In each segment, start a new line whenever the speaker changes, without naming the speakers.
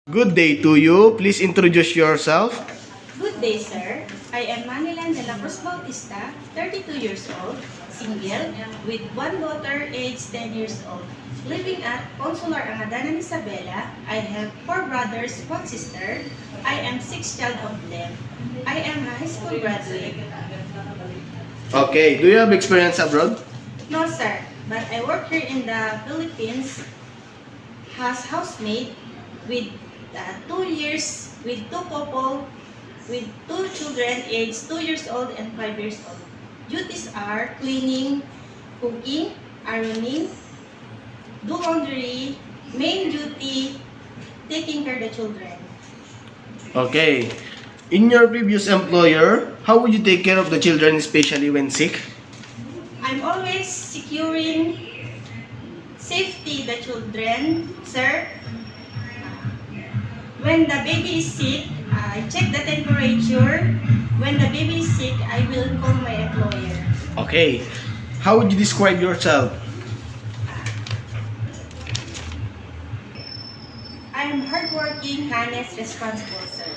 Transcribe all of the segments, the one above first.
Good day to you. Please introduce yourself.
Good day, sir. I am Manilan de la Cruz Bautista, 32 years old, single, with one daughter aged 10 years old. Living at Consular Angadanan, Isabela, I have 4 brothers, 1 sister. I am 6th child of them. I am a high school graduate.
Okay. Do you have experience abroad?
No, sir, but I work here in the Philippines as housemaid with 2 years, with 2 couple, with 2 children aged 2 years old and 5 years old. Duties are cleaning, cooking, ironing, do laundry, main duty, taking care of the children.
Okay. In your previous employer, how would you take care of the children, especially when sick?
I'm always securing safety the children, sir. When the baby is sick, I check the temperature. When the baby is sick, I will call my employer.
Okay. How would you describe yourself?
I am hardworking, honest, responsible, sir.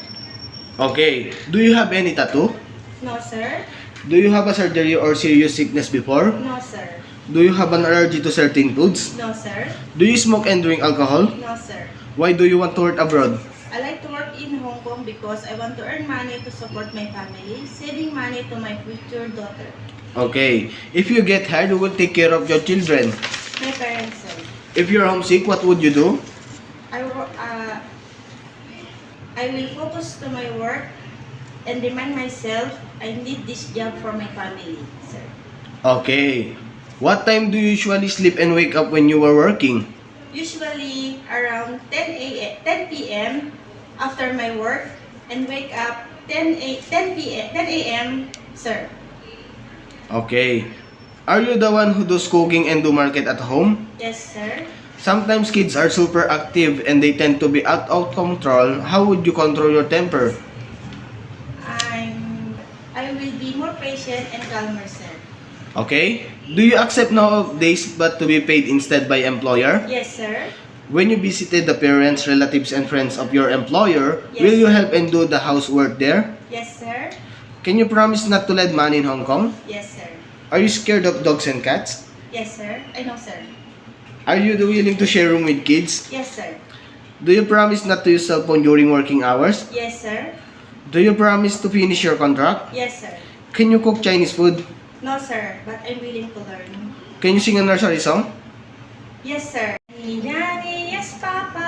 Okay. Do you have any tattoo?
No, sir.
Do you have a surgery or serious sickness before?
No, sir.
Do you have an allergy to certain foods?
No, sir.
Do you smoke and drink alcohol?
No, sir.
Why do you want to work abroad?
I like to work in Hong Kong because I want to earn money to support my family, saving money to my future daughter.
Okay. If you get hired, who will take care of your children?
My parents, sir.
If you're homesick, what would you do?
I will focus to my work and remind myself I need this job for my family, sir.
Okay. What time do you usually sleep and wake up when you are working?
Usually around 10 p.m. after my work and wake up 10 a.m. sir.
Okay. Are you the one who does cooking and do market at home?
Yes, sir.
Sometimes kids are super active and they tend to be out of control. How would you control your temper?
I will be more patient and calmer, sir.
Okay. Do you accept nowadays but to be paid instead by employer?
Yes, sir.
When you visited the parents, relatives, and friends of your employer,
Yes.
will you help and do the housework there?
Yes, sir.
Can you promise not to lend money in Hong Kong?
Yes, sir.
Are you scared of dogs and cats?
Yes, sir. I know, sir.
Are you willing to share room with kids?
Yes, sir.
Do you promise not to use cell phone during working hours?
Yes, sir.
Do you promise to finish your contract?
Yes, sir.
Can you cook Chinese food?
No, sir, but I'm willing to learn.
Can you sing a nursery song?
Yes, sir. Daddy, yes, Papa.